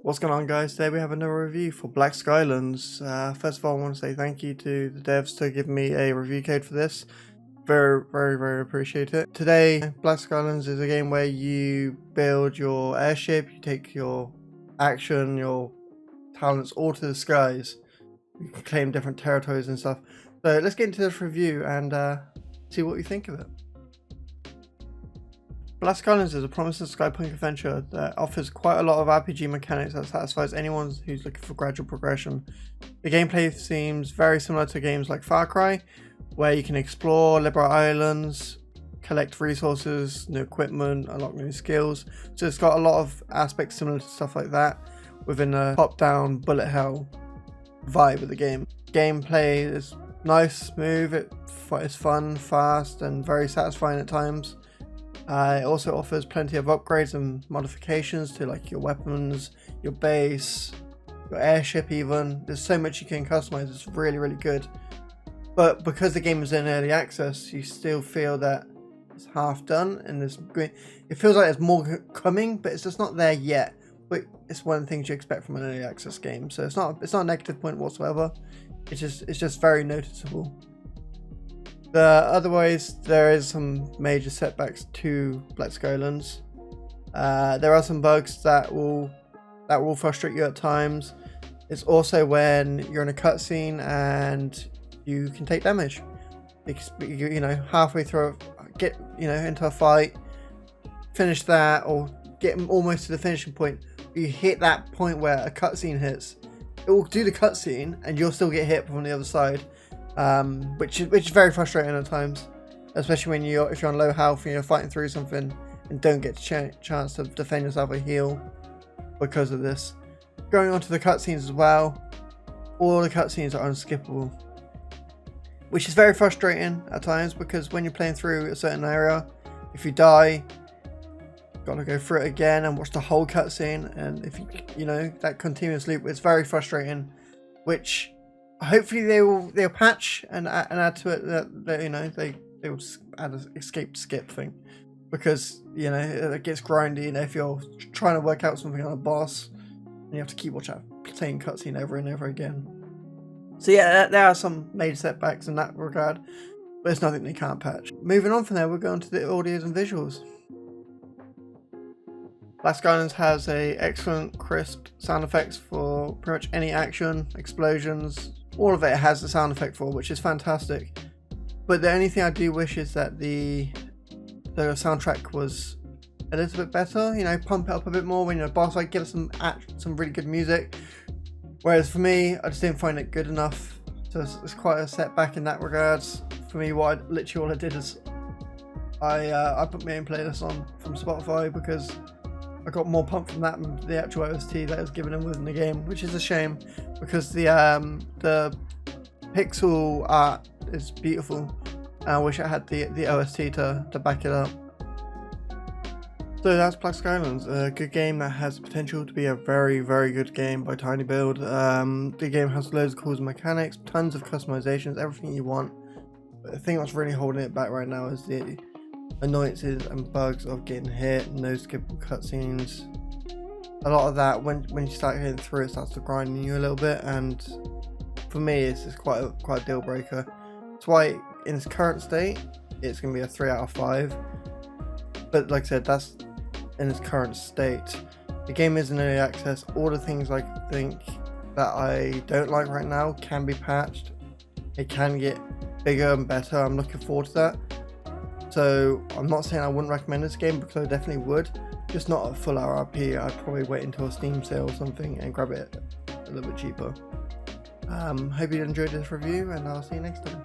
What's going on, guys? Today we have another review for Black Skylands. First of all, I want to say thank you to the devs to give me a review code for this. Very appreciate it. Today, Black Skylands is a game where you build your airship, you take your action, your talents all to the skies. You can claim different territories and stuff. So let's get into this review and see what you think of it. Black Skylands is a promising skypunk adventure that offers quite a lot of RPG mechanics that satisfies anyone who's looking for gradual progression. The gameplay seems very similar to games like Far Cry, where you can explore, liberate islands, collect resources, new equipment, unlock new skills. So it's got a lot of aspects similar to stuff like that within a top-down bullet hell vibe of the game. Gameplay is nice, smooth, it's fun, fast, and very satisfying at times. It also offers plenty of upgrades and modifications to like your weapons, your base, your airship even. There's so much you can customize, it's really good. But because the game is in early access, you still feel that it's half done and it feels like there's more coming, but it's just not there yet. But it's one of the things you expect from an early access game. So it's not a negative point whatsoever. It's just very noticeable. Otherwise, there is some major setbacks to Black Skylands. There are some bugs that will frustrate you at times. It's also when you're in a cutscene and you can take damage. You know, halfway through, get into a fight, finish that, or get almost to the finishing point. You hit that point where a cutscene hits. It will do the cutscene, and you'll still get hit from the other side. Which is very frustrating at times, especially when if you're on low health and you're fighting through something and don't get a chance to defend yourself or heal because of this. Going on to the cutscenes as well, all the cutscenes are unskippable, which is very frustrating at times because when you're playing through a certain area, if you die, you've got to go through it again and watch the whole cutscene, and if you know that continuous loop, it's very frustrating, which hopefully they'll patch and add to it that they will add an escape skip thing, because it gets grindy, and if you're trying to work out something on a boss and you have to keep watching that same cutscene over and over again. So yeah, there are some major setbacks in that regard, but it's nothing they can't patch. Moving on from there, we're going to the audios and visuals. Black Skylands has excellent crisp sound effects for pretty much any action, explosions. All of it has the sound effect for, which is fantastic. But the only thing I do wish is that the soundtrack was a little bit better. Pump it up a bit more when you're a boss fight, give us some really good music. Whereas for me, I just didn't find it good enough. So it's quite a setback in that regards. For me, literally all I did is I put my own playlist on from Spotify because I got more pumped from that than the actual OST that was given in within the game, which is a shame because the pixel art is beautiful. I wish I had the OST to back it up. So that's Black Skylands, a good game that has potential to be a very good game by tinyBuild. The game has loads of cool mechanics, tons of customizations, everything you want. But the thing that's really holding it back right now is the annoyances and bugs of getting hit, no skippable cutscenes. A lot of that, when you start hitting through, it starts to grind you a little bit, and for me it's just quite a deal breaker. That's why in its current state it's going to be a 3 out of 5, but like I said, that's in its current state. The game is in early access. All the things I think that I don't like right now can be patched. It can get bigger and better. I'm looking forward to that. So I'm not saying I wouldn't recommend this game, because I definitely would, just not a full RRP. I'd probably wait until a Steam sale or something and grab it a little bit cheaper. Hope you enjoyed this review, and I'll see you next time.